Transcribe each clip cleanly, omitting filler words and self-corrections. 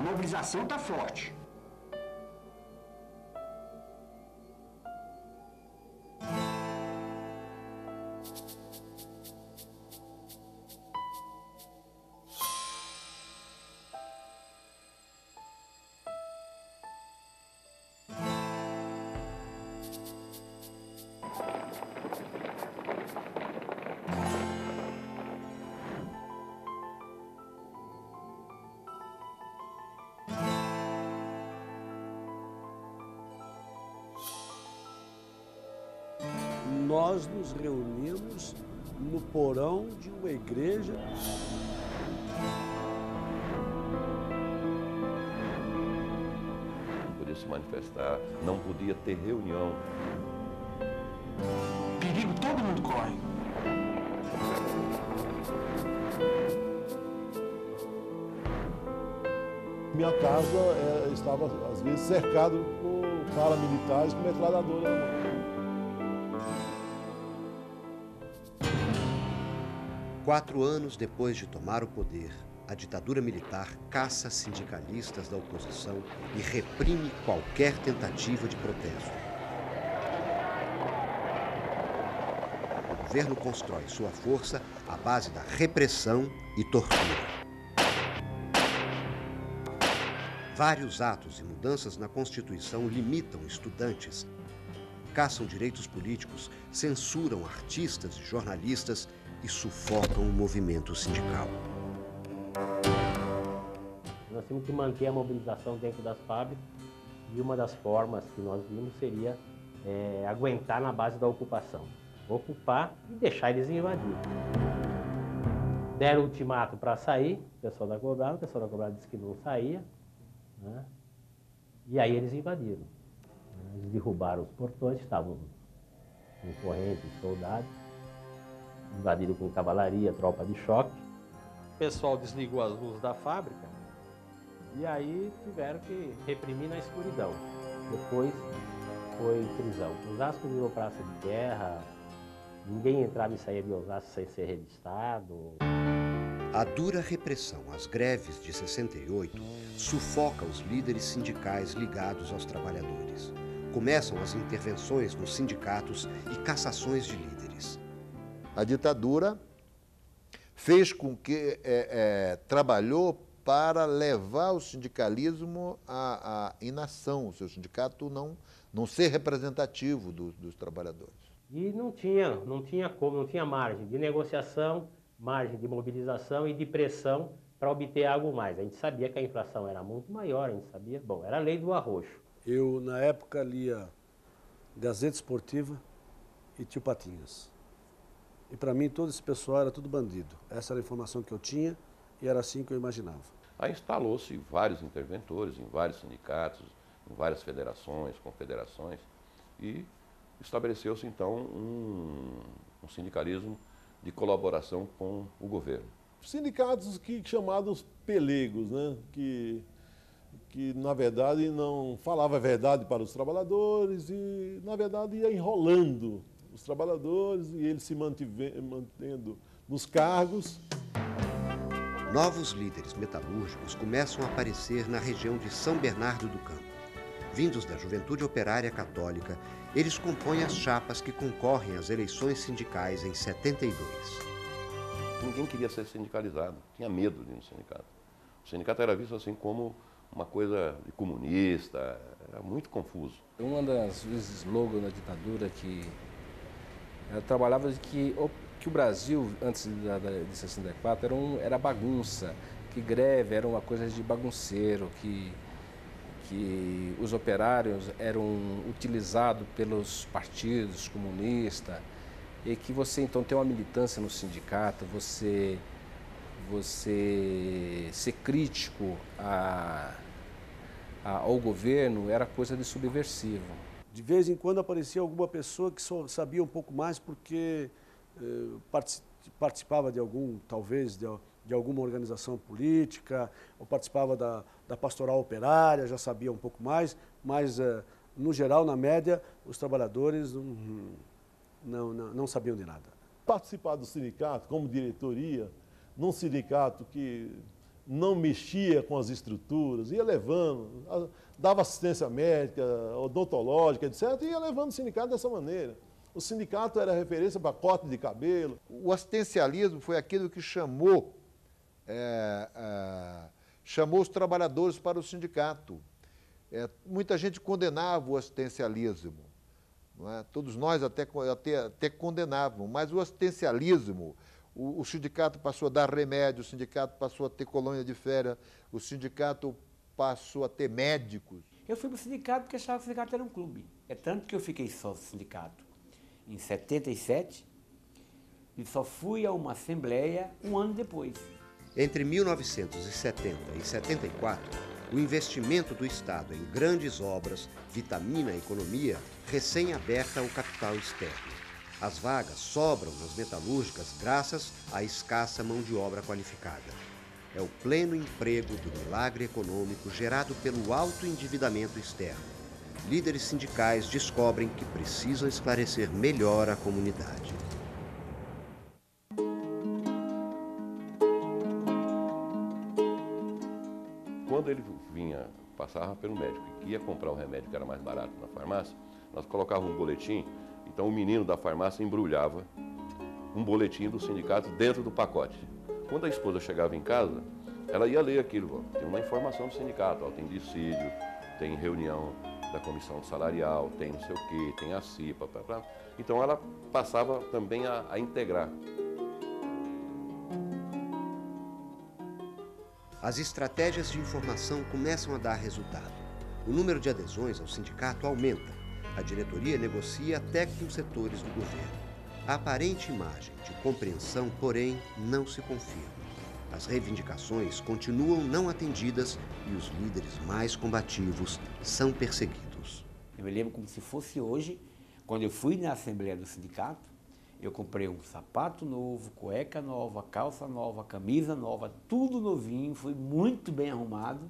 A mobilização está forte. Nós nos reunimos no porão de uma igreja. Não podia se manifestar, não podia ter reunião. Perigo todo mundo corre. Minha casa estava, às vezes, cercado por paramilitares com metralhadora na mão. 4 anos depois de tomar o poder, a ditadura militar caça sindicalistas da oposição e reprime qualquer tentativa de protesto. O governo constrói sua força à base da repressão e tortura. Vários atos e mudanças na Constituição limitam estudantes, caçam direitos políticos, censuram artistas e jornalistas e sufocam o movimento sindical. Nós temos que manter a mobilização dentro das fábricas e uma das formas que nós vimos seria aguentar na base da ocupação. Ocupar e deixar eles invadir. Deram ultimato para sair, o pessoal da Cobrada disse que não saía, né? E aí eles invadiram. Eles derrubaram os portões, estavam com correntes, soldados, invadiram com cavalaria, tropa de choque. O pessoal desligou as luzes da fábrica e aí tiveram que reprimir na escuridão. Depois foi prisão. Osasco virou praça de guerra, ninguém entrava e saía de Osasco sem ser revistado. A dura repressão às greves de 68 sufoca os líderes sindicais ligados aos trabalhadores. Começam as intervenções nos sindicatos e cassações de líderes. A ditadura fez com que trabalhou para levar o sindicalismo à inação, o seu sindicato não ser representativo dos trabalhadores. E não tinha margem de negociação, margem de mobilização e de pressão para obter algo mais. A gente sabia que a inflação era muito maior, a gente sabia, bom, era a lei do arroxo. Eu, na época, lia Gazeta Esportiva e Tio Patinhas. E para mim, todo esse pessoal era tudo bandido. Essa era a informação que eu tinha e era assim que eu imaginava. Aí instalou-se vários interventores em vários sindicatos, em várias federações, confederações, e estabeleceu-se, então, um sindicalismo de colaboração com o governo. Sindicatos chamados pelegos, né? que na verdade não falava a verdade para os trabalhadores e, na verdade, ia enrolando os trabalhadores e eles se mantendo nos cargos. Novos líderes metalúrgicos começam a aparecer na região de São Bernardo do Campo. Vindos da Juventude Operária Católica, eles compõem as chapas que concorrem às eleições sindicais em 72. Ninguém queria ser sindicalizado, tinha medo de ir no sindicato. O sindicato era visto assim como uma coisa de comunista, era muito confuso. Uma das slogans da ditadura que ela trabalhava de que o Brasil, antes de 64, era bagunça, que greve era uma coisa de bagunceiro, que os operários eram utilizados pelos partidos comunistas e que você então tem uma militância no sindicato, você ser crítico ao governo era coisa de subversivo. De vez em quando aparecia alguma pessoa que só sabia um pouco mais porque participava de talvez de alguma organização política, ou participava da pastoral operária, já sabia um pouco mais, mas, no geral, na média, os trabalhadores não sabiam de nada. Participar do sindicato como diretoria, num sindicato que não mexia com as estruturas, ia levando, dava assistência médica, odontológica, etc., e ia levando o sindicato dessa maneira. O sindicato era referência para corte de cabelo. O assistencialismo foi aquilo que chamou os trabalhadores para o sindicato. Muita gente condenava o assistencialismo, não é? Todos nós até condenavam, mas o assistencialismo, o sindicato passou a dar remédio, o sindicato passou a ter colônia de férias, o sindicato passou a ter médicos. Eu fui para o sindicato porque achava que o sindicato era um clube. É tanto que eu fiquei sócio do sindicato em 77 e só fui a uma assembleia um ano depois. Entre 1970 e 74, o investimento do Estado em grandes obras vitamina a economia recém-aberta ao capital externo. As vagas sobram nas metalúrgicas graças à escassa mão de obra qualificada. É o pleno emprego do milagre econômico gerado pelo alto endividamento externo. Líderes sindicais descobrem que precisam esclarecer melhor a comunidade. Quando ele vinha, passava pelo médico e ia comprar o remédio que era mais barato na farmácia, nós colocávamos um boletim, então o menino da farmácia embrulhava um boletim do sindicato dentro do pacote. Quando a esposa chegava em casa, ela ia ler aquilo, ó, tem uma informação do sindicato, ó, tem dissídio, tem reunião da comissão salarial, tem não sei o quê, tem a CIPA, então ela passava também a integrar. As estratégias de informação começam a dar resultado. O número de adesões ao sindicato aumenta. A diretoria negocia até com os setores do governo. A aparente imagem de compreensão, porém, não se confirma. As reivindicações continuam não atendidas e os líderes mais combativos são perseguidos. Eu me lembro como se fosse hoje, quando eu fui na assembleia do sindicato, eu comprei um sapato novo, cueca nova, calça nova, camisa nova, tudo novinho, foi muito bem arrumado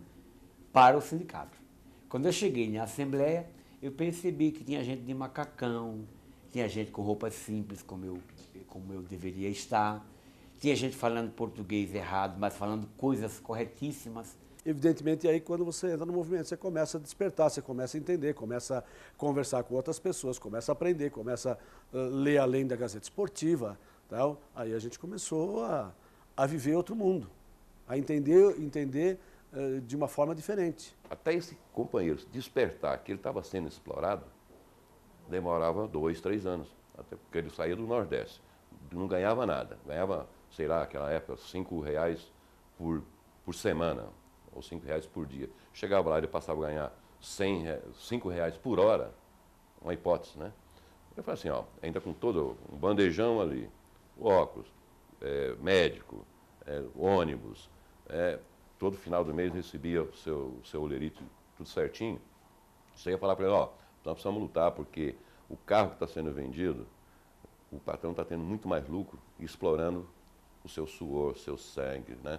para o sindicato. Quando eu cheguei na assembleia, eu percebi que tinha gente de macacão, tinha gente com roupas simples, como eu deveria estar, tinha gente falando português errado, mas falando coisas corretíssimas. Evidentemente, aí quando você entra no movimento, você começa a despertar, você começa a entender, começa a conversar com outras pessoas, começa a aprender, começa a ler além da Gazeta Esportiva. Tal. Aí a gente começou a viver outro mundo, a entender de uma forma diferente. Até esse companheiro despertar que ele estava sendo explorado, demorava 2, 3 anos, até porque ele saía do Nordeste, não ganhava nada, ganhava, sei lá, naquela época, R$5 por semana, ou R$5 por dia. Chegava lá, ele passava a ganhar R$5 por hora, uma hipótese, né? Eu falei assim, ó, ainda com todo um bandejão ali, óculos, médico, ônibus, todo final do mês recebia o seu olerite, tudo certinho. Você ia falar para ele, ó, nós precisamos lutar porque o carro que está sendo vendido, o patrão está tendo muito mais lucro explorando o seu suor, o seu sangue, né?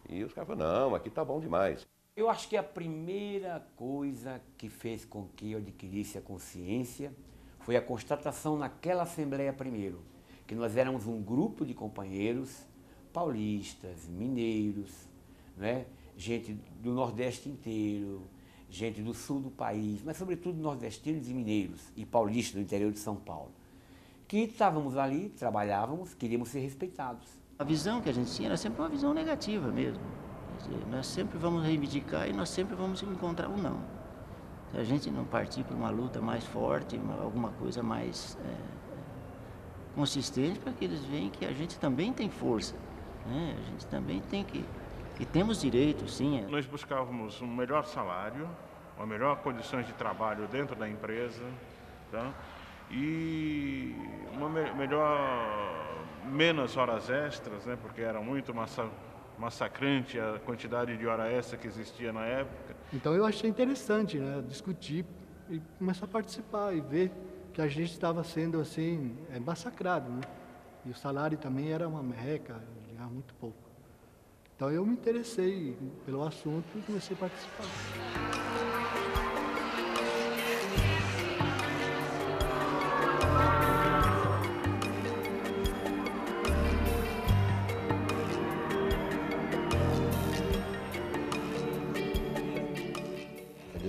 E os caras falaram, não, aqui tá bom demais. Eu acho que a primeira coisa que fez com que eu adquirisse a consciência foi a constatação naquela assembleia primeiro, que nós éramos um grupo de companheiros paulistas, mineiros, né? Gente do Nordeste inteiro, gente do sul do país, mas sobretudo nordestinos e mineiros e paulistas do interior de São Paulo, que estávamos ali, trabalhávamos, queríamos ser respeitados. A visão que a gente tinha era sempre uma visão negativa mesmo. Quer dizer, nós sempre vamos reivindicar e nós sempre vamos encontrar um não. Se a gente não partir para uma luta mais forte, alguma coisa mais consistente, para que eles vejam que a gente também tem força, né? A gente também tem que temos direitos, sim. Nós buscávamos um melhor salário, uma melhor condições de trabalho dentro da empresa, tá? E uma menos horas extras, né? Porque era muito massacrante a quantidade de hora extra que existia na época. Então eu achei interessante, né, discutir e começar a participar e ver que a gente estava sendo assim massacrado, né? E o salário também era uma merreca, ganhava muito pouco. Então eu me interessei pelo assunto e comecei a participar.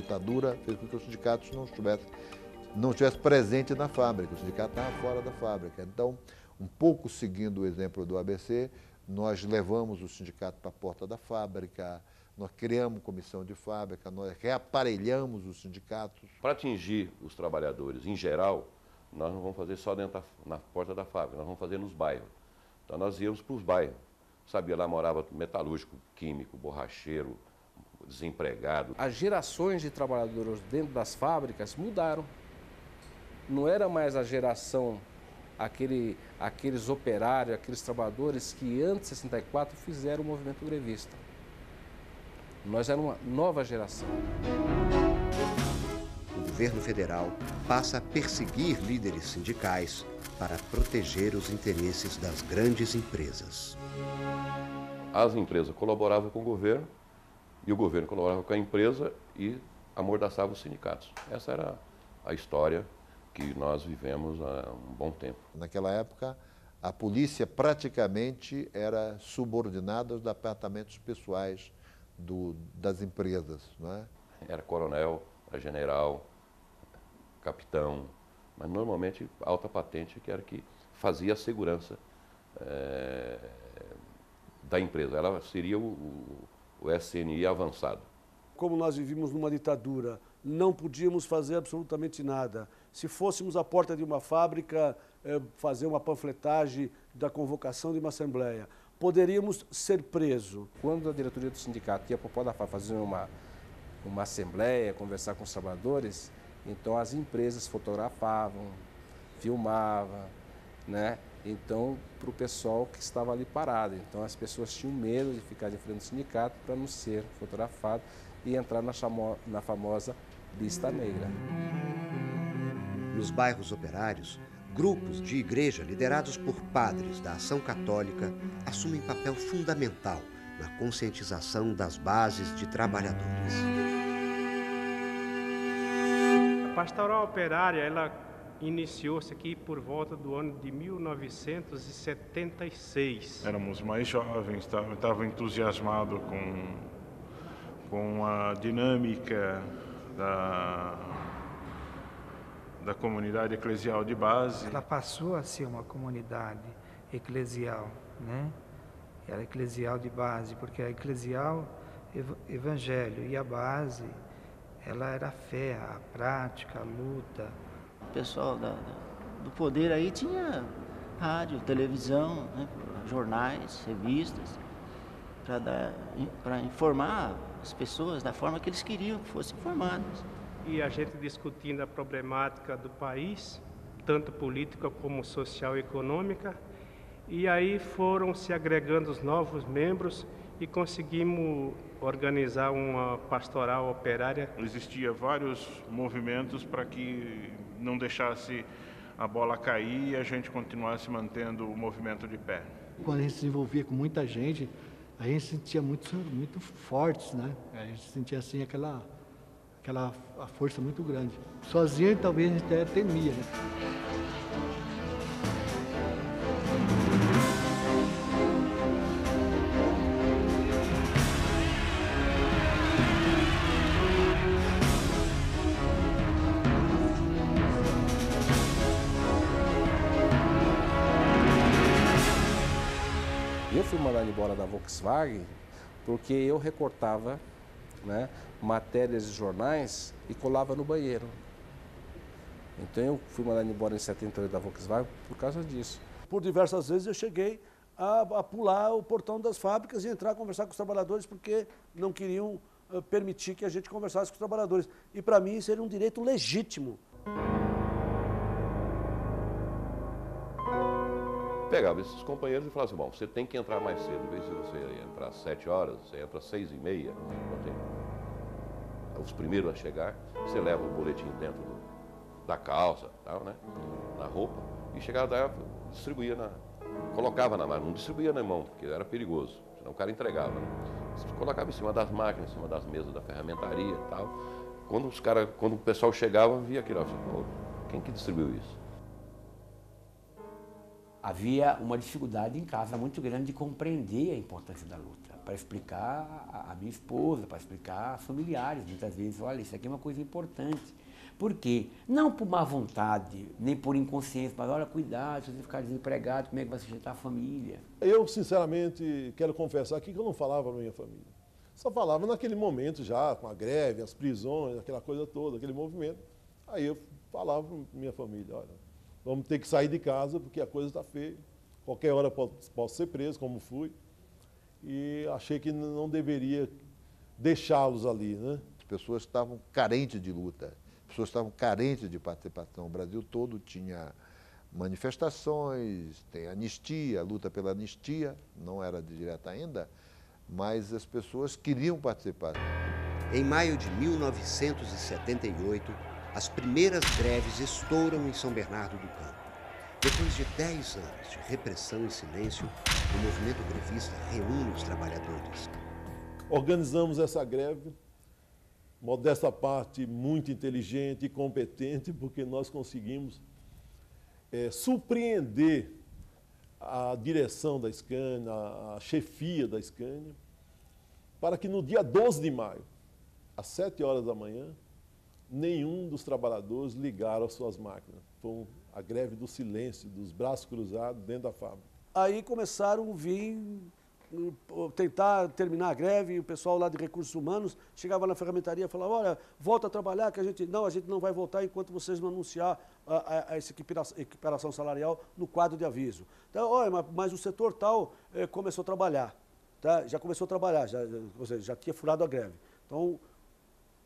ditadura fez com que os sindicatos não estivessem presentes na fábrica, o sindicato estava fora da fábrica. Então, um pouco seguindo o exemplo do ABC, nós levamos o sindicato para a porta da fábrica, nós criamos comissão de fábrica, nós reaparelhamos os sindicatos. Para atingir os trabalhadores em geral, nós não vamos fazer só dentro na porta da fábrica, nós vamos fazer nos bairros. Então nós íamos para os bairros. Sabia, lá morava metalúrgico, químico, borracheiro, desempregado. As gerações de trabalhadores dentro das fábricas mudaram. Não era mais a geração, aqueles operários, aqueles trabalhadores que antes de 64 fizeram o movimento grevista. Nós éramos uma nova geração. O governo federal passa a perseguir líderes sindicais para proteger os interesses das grandes empresas. As empresas colaboravam com o governo e o governo colaborava com a empresa e amordaçava os sindicatos. Essa era a história que nós vivemos há um bom tempo. Naquela época, a polícia praticamente era subordinada aos departamentos pessoais das empresas, não é? Era coronel, era general, capitão, mas normalmente alta patente, que era que fazia a segurança da empresa. Ela seria o SNI avançado. Como nós vivíamos numa ditadura, não podíamos fazer absolutamente nada. Se fôssemos à porta de uma fábrica fazer uma panfletagem da convocação de uma assembleia, poderíamos ser presos. Quando a diretoria do sindicato ia para o porta da fábrica fazer uma assembleia, conversar com os trabalhadores, então as empresas fotografavam, filmavam, né? Então, para o pessoal que estava ali parado. Então, as pessoas tinham medo de ficar de frente do sindicato para não ser fotografado e entrar na famosa lista negra. Nos bairros operários, grupos de igreja liderados por padres da Ação Católica assumem papel fundamental na conscientização das bases de trabalhadores. A pastoral operária, ela iniciou-se aqui por volta do ano de 1976. Éramos mais jovens, estava entusiasmado com a dinâmica da comunidade eclesial de base. Ela passou a ser uma comunidade eclesial, né? Era eclesial de base, porque a eclesial, evangelho, e a base, ela era a fé, a prática, a luta. O pessoal do poder aí tinha rádio, televisão, né, jornais, revistas, para informar as pessoas da forma que eles queriam que fossem informadas. E a gente discutindo a problemática do país, tanto política como social e econômica, e aí foram se agregando os novos membros e conseguimos organizar uma pastoral operária. Existia vários movimentos para que não deixasse a bola cair e a gente continuasse mantendo o movimento de pé. Quando a gente se envolvia com muita gente, a gente se sentia muito fortes, né? A gente sentia assim aquela força muito grande. Sozinho talvez a gente até temia, né? Eu fui mandado embora da Volkswagen porque eu recortava, né, matérias de jornais e colava no banheiro. Então eu fui mandado embora em 78 da Volkswagen por causa disso. Por diversas vezes eu cheguei a pular o portão das fábricas e entrar a conversar com os trabalhadores porque não queriam permitir que a gente conversasse com os trabalhadores. E para mim isso era um direito legítimo. Pegava esses companheiros e falava assim, bom, você tem que entrar mais cedo. Em vez de você entrar às 7 horas, você entra às 6h30. Os primeiros a chegar, você leva o boletim dentro da calça, tal, né? Na roupa, e chegava daí, distribuía colocava na máquina, não distribuía na mão, porque era perigoso, senão o cara entregava, né? Colocava em cima das máquinas, em cima das mesas da ferramentaria e tal. Quando o pessoal chegava, via aquilo, assim, pô, quem que distribuiu isso? havia uma dificuldade em casa muito grande de compreender a importância da luta, para explicar a minha esposa, para explicar aos familiares, muitas vezes, olha, isso aqui é uma coisa importante. Por quê? Não por má vontade, nem por inconsciência, mas olha, cuidado, se você ficar desempregado, como é que vai sustentar a família? Eu, sinceramente, quero confessar aqui que eu não falava para minha família. Só falava naquele momento já, com a greve, as prisões, aquela coisa toda, aquele movimento. Aí eu falava para minha família, olha, vamos ter que sair de casa porque a coisa está feia. Qualquer hora posso ser preso, como fui. E achei que não deveria deixá-los ali, né? As pessoas estavam carentes de luta, as pessoas estavam carentes de participação. O Brasil todo tinha manifestações, tem anistia, luta pela anistia, não era direta ainda, mas as pessoas queriam participar. Em maio de 1978, as primeiras greves estouram em São Bernardo do Campo. Depois de 10 anos de repressão e silêncio, o movimento grevista reúne os trabalhadores. Organizamos essa greve, modesta parte, muito inteligente e competente, porque nós conseguimos surpreender a direção da Scania, a chefia da Scania, para que no dia 12 de maio, às 7 horas da manhã, nenhum dos trabalhadores ligaram as suas máquinas. Foi a greve do silêncio, dos braços cruzados dentro da fábrica. Aí começaram a vir, tentar terminar a greve, e o pessoal lá de recursos humanos chegava na ferramentaria e falava, olha, volta a trabalhar, que a gente não vai voltar enquanto vocês não anunciar essa equiparação salarial no quadro de aviso. Então, olha, mas o setor tal começou a trabalhar, tá? Já começou a trabalhar, ou seja, já tinha furado a greve. Então,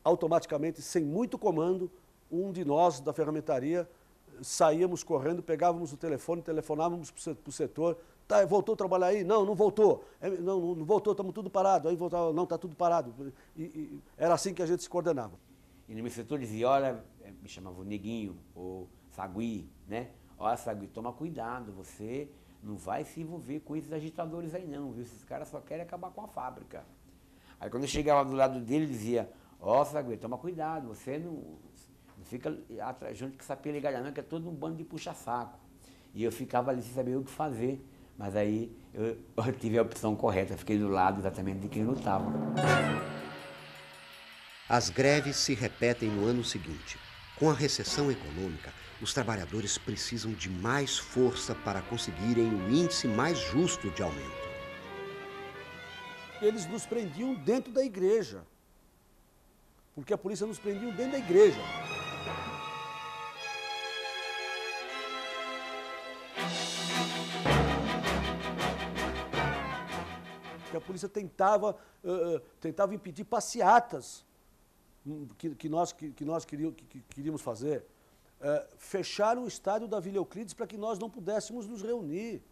automaticamente, sem muito comando, um de nós da ferramentaria saíamos correndo, pegávamos o telefone, telefonávamos para o setor, tá, voltou a trabalhar aí? Não, não voltou. Não voltou, estamos tudo parado. Aí voltava, não, está tudo parado. E era assim que a gente se coordenava. E no meu setor dizia, olha, me chamava o Neguinho, ou Sagui, né? Olha, Sagui, toma cuidado, você não vai se envolver com esses agitadores aí não, viu? Esses caras só querem acabar com a fábrica. Aí quando eu chegava do lado dele, ele dizia, ó, Sagui, toma cuidado, você não fica junto com essa pelegalha não, que é todo um bando de puxa-saco. E eu ficava ali sem saber o que fazer. Mas aí eu tive a opção correta, fiquei do lado exatamente de quem lutava. As greves se repetem no ano seguinte. Com a recessão econômica, os trabalhadores precisam de mais força para conseguirem o índice mais justo de aumento. Eles nos prendiam dentro da igreja, porque a polícia nos prendia dentro da igreja. Que a polícia tentava impedir passeatas que nós queríamos fazer. Fecharam o estádio da Vila Euclides para que nós não pudéssemos nos reunir.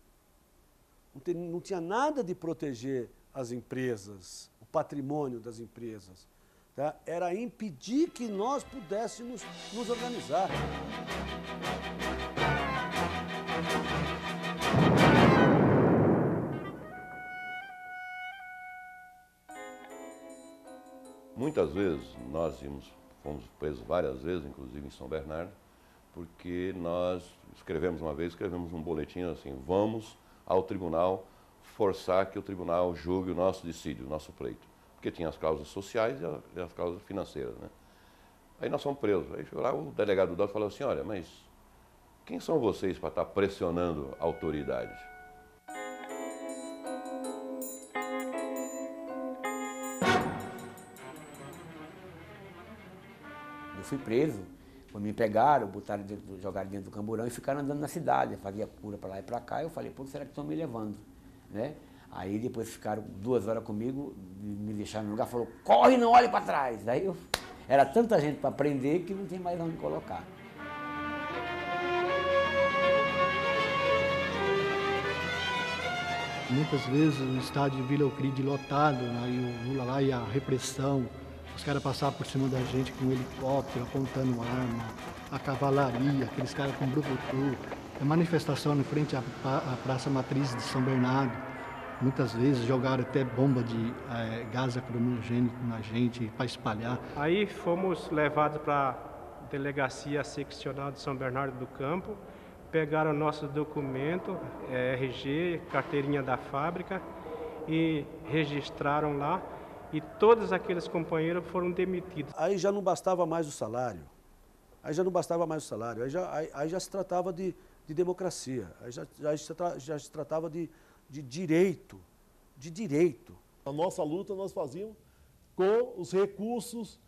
Não tinha nada de proteger as empresas, o patrimônio das empresas. Tá? Era impedir que nós pudéssemos nos organizar. Muitas vezes nós fomos presos várias vezes, inclusive em São Bernardo, porque nós escrevemos um boletim assim, vamos ao tribunal forçar que o tribunal julgue o nosso dissídio, o nosso pleito. Porque tinha as causas sociais e as causas financeiras, né? Aí nós fomos presos. Aí chegou lá, o delegado do DOPS falou assim, olha, mas quem são vocês para estar pressionando a autoridade? Eu fui preso, quando me pegaram, jogaram dentro do camburão e ficaram andando na cidade, fazia cura para lá e para cá, eu falei, pô, será que estão me levando? Né? Aí depois ficaram 2 horas comigo, me deixaram no lugar, falou, corre, não olhe para trás. Aí era tanta gente para prender que não tinha mais onde colocar. Muitas vezes o estádio de Vila Euclides lotado, aí o Lula lá e a repressão, os caras passavam por cima da gente com um helicóptero, apontando arma, a cavalaria, aqueles caras com brucutu. A manifestação em frente à Praça Matriz de São Bernardo, muitas vezes jogaram até bomba de gás lacrimogênico na gente para espalhar. Aí fomos levados para a delegacia seccional de São Bernardo do Campo pegaram nosso documento, RG, carteirinha da fábrica, e registraram lá, e todos aqueles companheiros foram demitidos. Aí já não bastava mais o salário. Aí já se tratava de democracia, aí já se tratava de direito, A nossa luta nós fazíamos com os recursos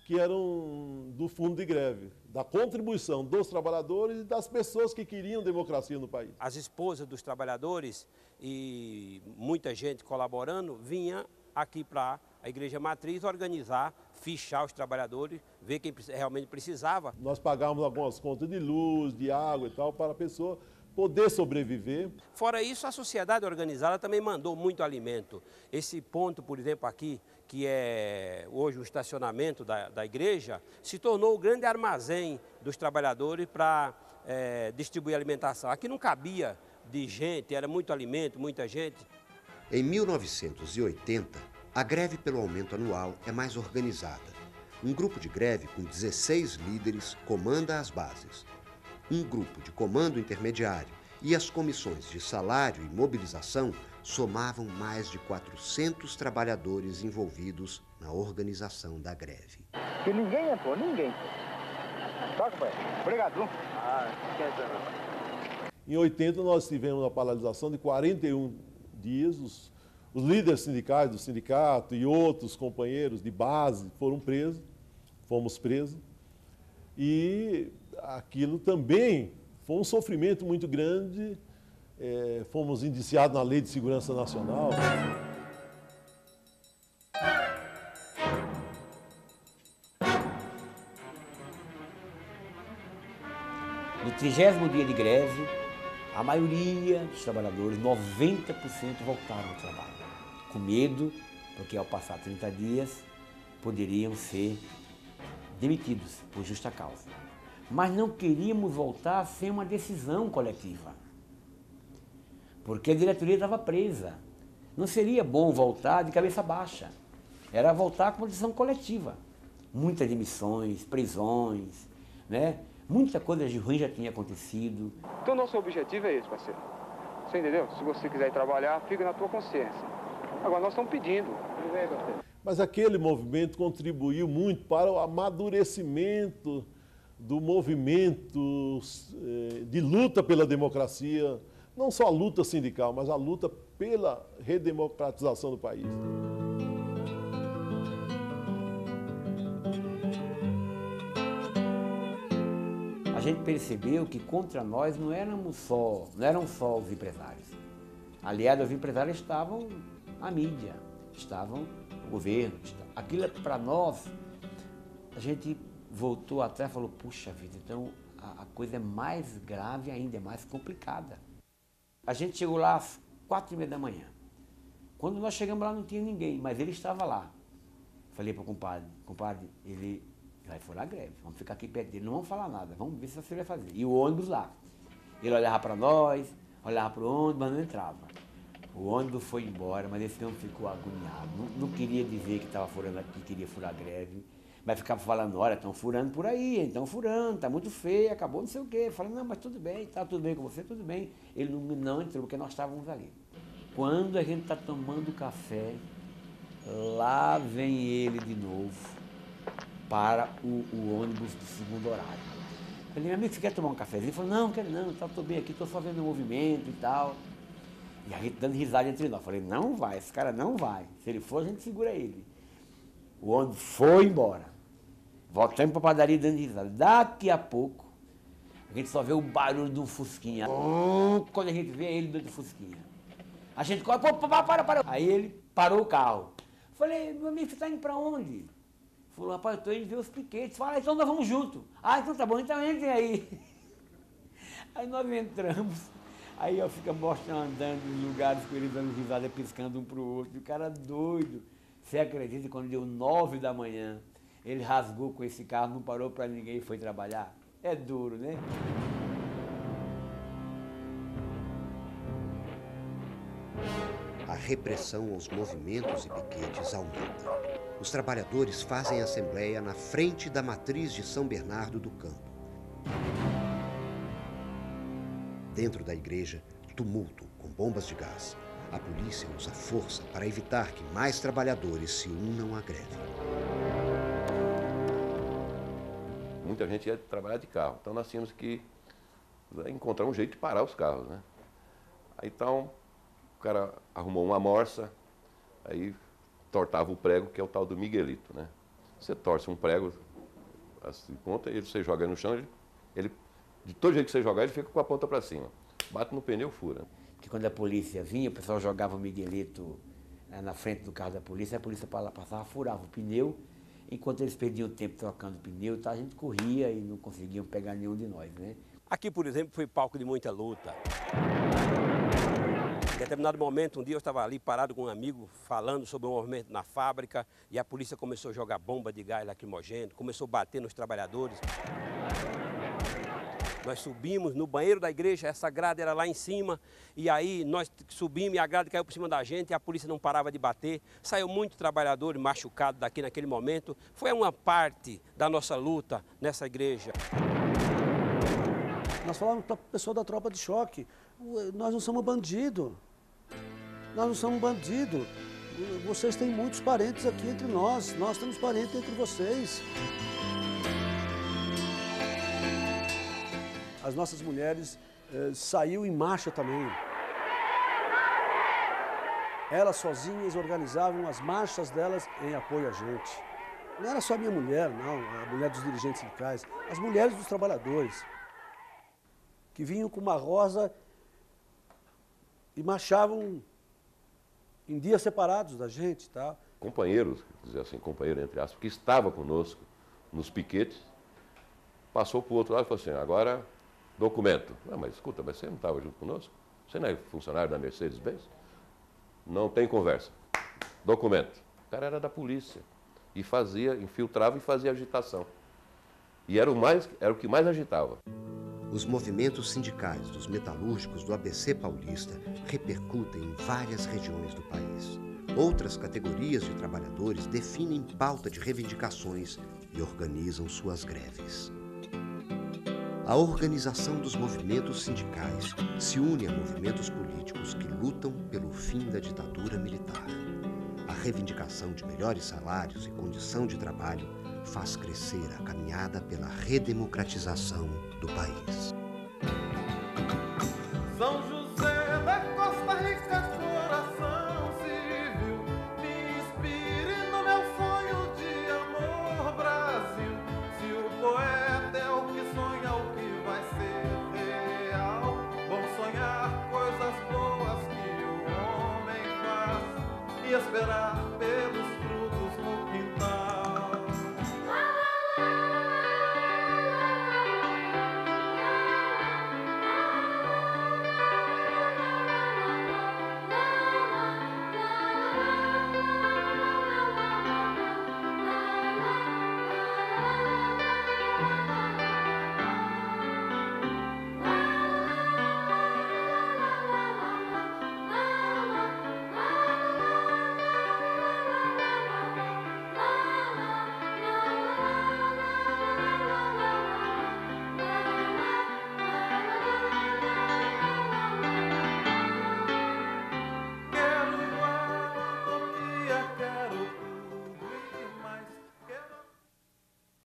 que eram do fundo de greve, da contribuição dos trabalhadores e das pessoas que queriam democracia no país. As esposas dos trabalhadores e muita gente colaborando vinha aqui para a Igreja Matriz organizar, fichar os trabalhadores, ver quem realmente precisava. Nós pagávamos algumas contas de luz, de água e tal, para a pessoa poder sobreviver. Fora isso, a sociedade organizada também mandou muito alimento. Esse ponto, por exemplo, aqui, que é hoje o estacionamento da igreja, se tornou o grande armazém dos trabalhadores para distribuir alimentação. Aqui não cabia de gente, era muito alimento, muita gente. Em 1980, a greve pelo aumento anual é mais organizada. Um grupo de greve com 16 líderes comanda as bases. Um grupo de comando intermediário e as comissões de salário e mobilização somavam mais de 400 trabalhadores envolvidos na organização da greve. Que ninguém entrou, ninguém. Tá, companheiro? Obrigado. Em 80 nós tivemos a paralisação de 41 dias. Os líderes sindicais do sindicato e outros companheiros de base foram presos, fomos presos. E aquilo também foi um sofrimento muito grande. Fomos indiciados na Lei de Segurança Nacional. No 30º dia de greve, a maioria dos trabalhadores, 90%, voltaram ao trabalho. Com medo, porque ao passar 30 dias, poderiam ser demitidos por justa causa. Mas não queríamos voltar sem uma decisão coletiva, porque a diretoria estava presa. Não seria bom voltar de cabeça baixa, era voltar com uma decisão coletiva. Muitas demissões, prisões, né? Muita coisa de ruim já tinha acontecido. Então, nosso objetivo é esse, parceiro. Você entendeu? Se você quiser ir trabalhar, fica na tua consciência. Agora, nós estamos pedindo. Mas aquele movimento contribuiu muito para o amadurecimento do movimento de luta pela democracia, não só a luta sindical, mas a luta pela redemocratização do país. A gente percebeu que contra nós não eram só os empresários. Aliados, os empresários estavam na mídia, estavam no governo. Aquilo para nós, a gente voltou atrás e falou, puxa vida, então a coisa é mais grave ainda, é mais complicada. A gente chegou lá às 4h30 da manhã. Quando nós chegamos lá não tinha ninguém, mas ele estava lá. Falei para o compadre, ele vai furar a greve, vamos ficar aqui perto dele, não vamos falar nada, vamos ver se você vai fazer. E o ônibus lá. Ele olhava para nós, olhava para o ônibus, mas não entrava. O ônibus foi embora, mas esse homem ficou agoniado. Não queria dizer que estava furando aqui, queria furar a greve. Mas ficava falando, olha, estão furando por aí, estão furando, está muito feio, acabou não sei o quê. Falei, não, mas tudo bem, está tudo bem com você, tudo bem. Ele não entrou, porque nós estávamos ali. Quando a gente está tomando café, lá vem ele de novo para o ônibus do segundo horário. Falei, meu amigo, você quer tomar um cafezinho? Ele falou, não quero não, estou bem aqui, estou só vendo o movimento e tal. E a gente dando risada entre nós. Falei, não vai, esse cara não vai. Se ele for, a gente segura ele. O ônibus foi embora. Voltamos para a padaria dando risada. Daqui a pouco, a gente só vê o barulho de um fusquinha. Quando a gente vê ele dentro do fusquinha. A gente corre, para. Aí ele parou o carro. Falei, meu amigo, você está indo para onde? Falou, rapaz, eu estou indo ver os piquetes. Fala, então nós vamos junto. Ah, então tá bom, então entrem aí. Aí nós entramos. Aí eu fico mostrando, andando em lugares com ele dando risada, piscando um para o outro. O cara doido. Você acredita que quando deu 9 da manhã, ele rasgou com esse carro, não parou para ninguém e foi trabalhar? É duro, né? A repressão aos movimentos e piquetes aumenta. Os trabalhadores fazem assembleia na frente da matriz de São Bernardo do Campo. Dentro da igreja, tumulto com bombas de gás. A polícia usa força para evitar que mais trabalhadores se unam à greve. Muita gente ia trabalhar de carro, então nós tínhamos que encontrar um jeito de parar os carros, né? Aí, então, o cara arrumou uma morsa, aí tortava o prego, que é o tal do Miguelito, né? Você torce um prego, assim, ponta, e você joga no chão, ele, de todo jeito que você jogar, ele fica com a ponta para cima. Bate no pneu, fura. Que quando a polícia vinha, o pessoal jogava o Miguelito na frente do carro da polícia, a polícia passava, furava o pneu, enquanto eles perdiam tempo trocando o pneu, tá, a gente corria e não conseguiam pegar nenhum de nós, né? Aqui, por exemplo, foi palco de muita luta. Em determinado momento, um dia eu estava ali parado com um amigo falando sobre o movimento na fábrica e a polícia começou a jogar bomba de gás lacrimogêneo, começou a bater nos trabalhadores. Nós subimos no banheiro da igreja, essa grade era lá em cima, e aí nós subimos e a grade caiu por cima da gente e a polícia não parava de bater. Saiu muito trabalhador machucado daqui naquele momento. Foi uma parte da nossa luta nessa igreja. Nós falávamos para o pessoal da tropa de choque, nós não somos bandido. Nós não somos bandido. Vocês têm muitos parentes aqui entre nós temos parentes entre vocês. As nossas mulheres saíram em marcha também. Elas sozinhas organizavam as marchas delas em apoio a gente. Não era só a minha mulher, não, a mulher dos dirigentes sindicais, as mulheres dos trabalhadores, que vinham com uma rosa e marchavam em dias separados da gente, tá? Companheiros, quer dizer assim, companheiro entre aspas, que estava conosco nos piquetes, passou para o outro lado e falou assim, agora documento. Não, mas escuta, mas você não estava junto conosco? Você não é funcionário da Mercedes-Benz? Não tem conversa. Documento. O cara era da polícia e fazia, infiltrava e fazia agitação. E era o que mais agitava. Os movimentos sindicais dos metalúrgicos do ABC paulista repercutem em várias regiões do país. Outras categorias de trabalhadores definem pauta de reivindicações e organizam suas greves. A organização dos movimentos sindicais se une a movimentos políticos que lutam pelo fim da ditadura militar. A reivindicação de melhores salários e condição de trabalho faz crescer a caminhada pela redemocratização do país. São José da Costa Rica, coração civil, me inspire no meu sonho de amor, Brasil. Se o poeta é o que sonha, o que vai ser real, bom sonhar coisas boas que o homem faz e esperar